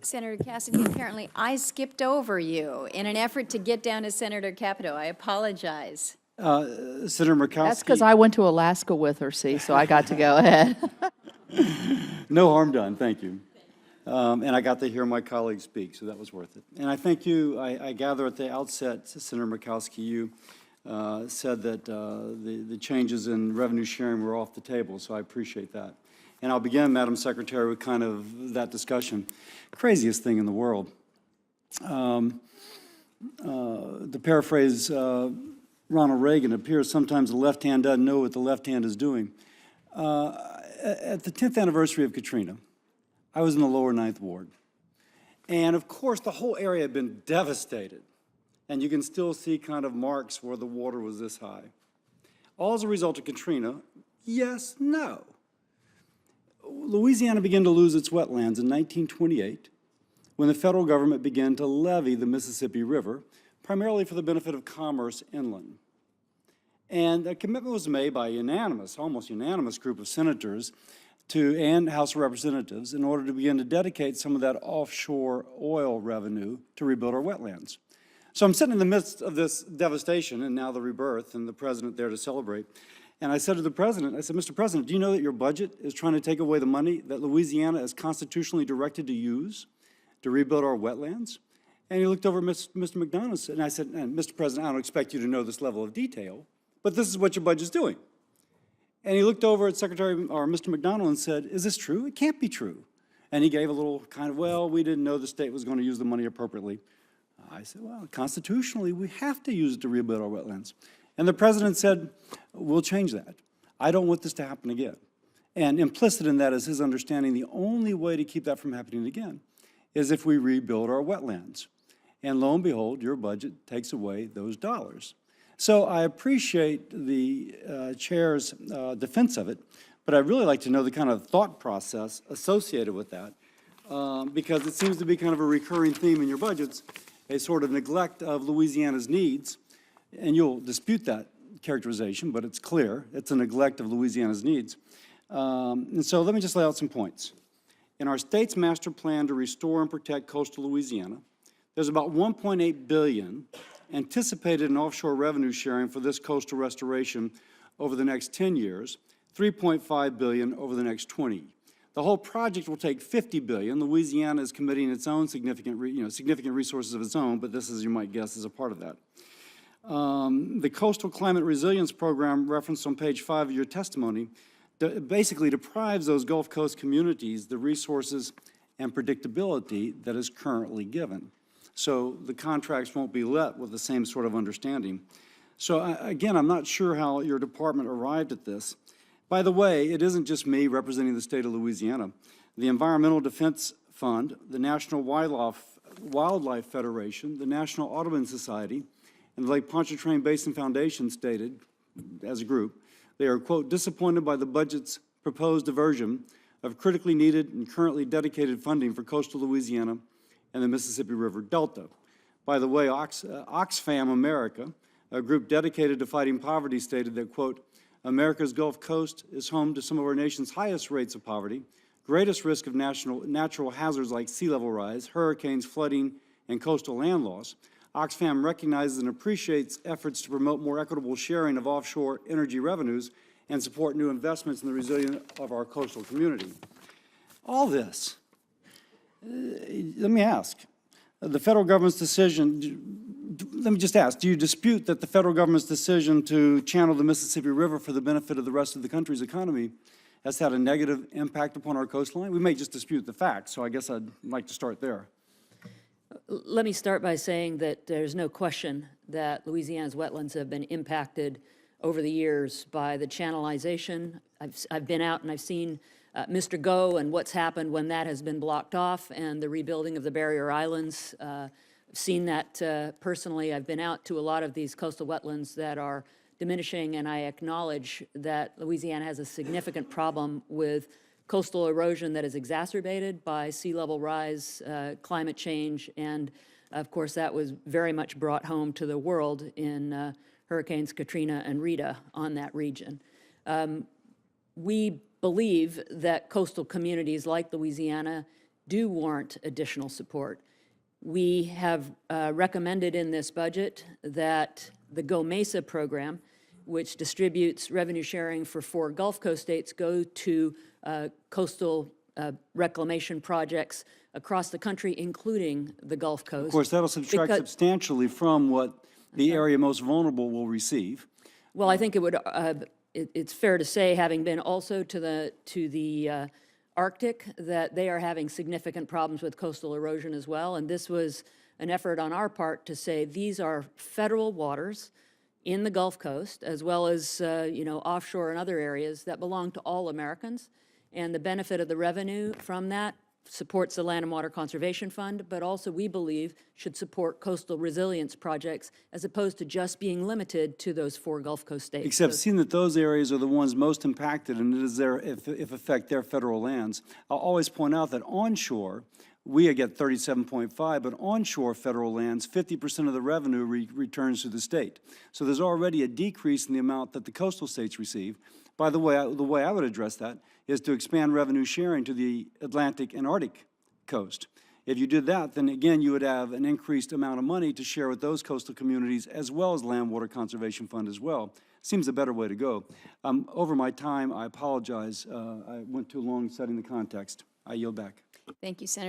Senator Cassidy, apparently I skipped over you in an effort to get down to Senator Capito. I apologize. Senator Murkowski. That's because I went to Alaska with her, see, so I got to go ahead. No harm done, thank you. And I got to hear my colleagues speak, so that was worth it. And I thank you, I gather at the outset, Senator Murkowski, you said that the changes in revenue sharing were off the table, so I appreciate that. And I'll begin, Madam Secretary, with kind of that discussion. Craziest thing in the world. To paraphrase Ronald Reagan, it appears sometimes the left hand doesn't know what the left hand is doing. At the 10th anniversary of Katrina, I was in the lower 9th Ward. And of course, the whole area had been devastated. And you can still see kind of marks where the water was this high. All as a result of Katrina? Yes, no. Louisiana began to lose its wetlands in 1928 when the federal government began to levee the Mississippi River, primarily for the benefit of commerce inland. And a commitment was made by a unanimous, almost unanimous group of senators and House of Representatives in order to begin to dedicate some of that offshore oil revenue to rebuild our wetlands. So I'm sitting in the midst of this devastation and now the rebirth and the president there to celebrate. And I said to the president, I said, Mr. President, do you know that your budget is trying to take away the money that Louisiana is constitutionally directed to use to rebuild our wetlands? And he looked over at Mr. McDonough and I said, Mr. President, I don't expect you to know this level of detail, but this is what your budget's doing. And he looked over at Mr. McDonald and said, is this true? It can't be true. And he gave a little kind of, well, we didn't know the state was going to use the money appropriately. I said, well, constitutionally, we have to use it to rebuild our wetlands. And the president said, we'll change that. I don't want this to happen again. And implicit in that is his understanding the only way to keep that from happening again is if we rebuild our wetlands. And lo and behold, your budget takes away those dollars. So I appreciate the chair's defense of it, but I'd really like to know the kind of thought process associated with that, because it seems to be kind of a recurring theme in your budgets, a sort of neglect of Louisiana's needs. And you'll dispute that characterization, but it's clear. It's a neglect of Louisiana's needs. And so let me just lay out some points. In our state's master plan to restore and protect coastal Louisiana, there's about $1.8 billion anticipated in offshore revenue sharing for this coastal restoration over the next 10 years, $3.5 billion over the next 20. The whole project will take $50 billion. Louisiana is committing its own significant resources of its own, but this, as you might guess, is a part of that. The Coastal Climate Resilience Program referenced on page 5 of your testimony basically deprives those Gulf Coast communities the resources and predictability that is currently given. So the contracts won't be let with the same sort of understanding. So again, I'm not sure how your department arrived at this. By the way, it isn't just me representing the state of Louisiana. The Environmental Defense Fund, the National Wildlife Federation, the National Audubon Society, and the Lake Pontchartrain Basin Foundation stated, as a group, they are, quote, disappointed by the budget's proposed diversion of critically needed and currently dedicated funding for coastal Louisiana and the Mississippi River Delta. By the way, Oxfam America, a group dedicated to fighting poverty, stated that, quote, America's Gulf Coast is home to some of our nation's highest rates of poverty, greatest risk of natural hazards like sea level rise, hurricanes, flooding, and coastal land loss. Oxfam recognizes and appreciates efforts to promote more equitable sharing of offshore energy revenues and support new investments in the resilience of our coastal community. All this, let me ask, the federal government's decision, let me just ask, do you dispute that the federal government's decision to channel the Mississippi River for the benefit of the rest of the country's economy has had a negative impact upon our coastline? We may just dispute the facts, so I guess I'd like to start there. Let me start by saying that there's no question that Louisiana's wetlands have been impacted over the years by the channelization. I've been out and I've seen Mr. Go and what's happened when that has been blocked off and the rebuilding of the barrier islands. I've seen that personally. I've been out to a lot of these coastal wetlands that are diminishing, and I acknowledge that Louisiana has a significant problem with coastal erosion that is exacerbated by sea level rise, climate change, and of course that was very much brought home to the world in Hurricanes Katrina and Rita on that region. We believe that coastal communities like Louisiana do warrant additional support. We have recommended in this budget that the Go Mesa program, which distributes revenue sharing for 4 Gulf Coast states, go to coastal reclamation projects across the country, including the Gulf Coast. Of course, that'll subtract Because- substantially from what the area most vulnerable will receive. Well, I think it would, it's fair to say, having been also to the Arctic, that they are having significant problems with coastal erosion as well. And this was an effort on our part to say, these are federal waters in the Gulf Coast, as well as, offshore and other areas that belong to all Americans. And the benefit of the revenue from that supports the Land and Water Conservation Fund, but also, we believe, should support coastal resilience projects as opposed to just being limited to those 4 Gulf Coast states. Except So- seeing that those areas are the ones most impacted, and it is their, if affect their federal lands. I'll always point out that onshore, we get 37.5, but onshore federal lands, 50% of the revenue returns to the state. So there's already a decrease in the amount that the coastal states receive. By the way, the way I would address that is to expand revenue sharing to the Atlantic and Arctic coast. If you did that, then again, you would have an increased amount of money to share with those coastal communities, as well as Land Water Conservation Fund as well. Seems a better way to go. Over my time, I apologize. I went too long setting the context. I yield back. Thank you, Senator.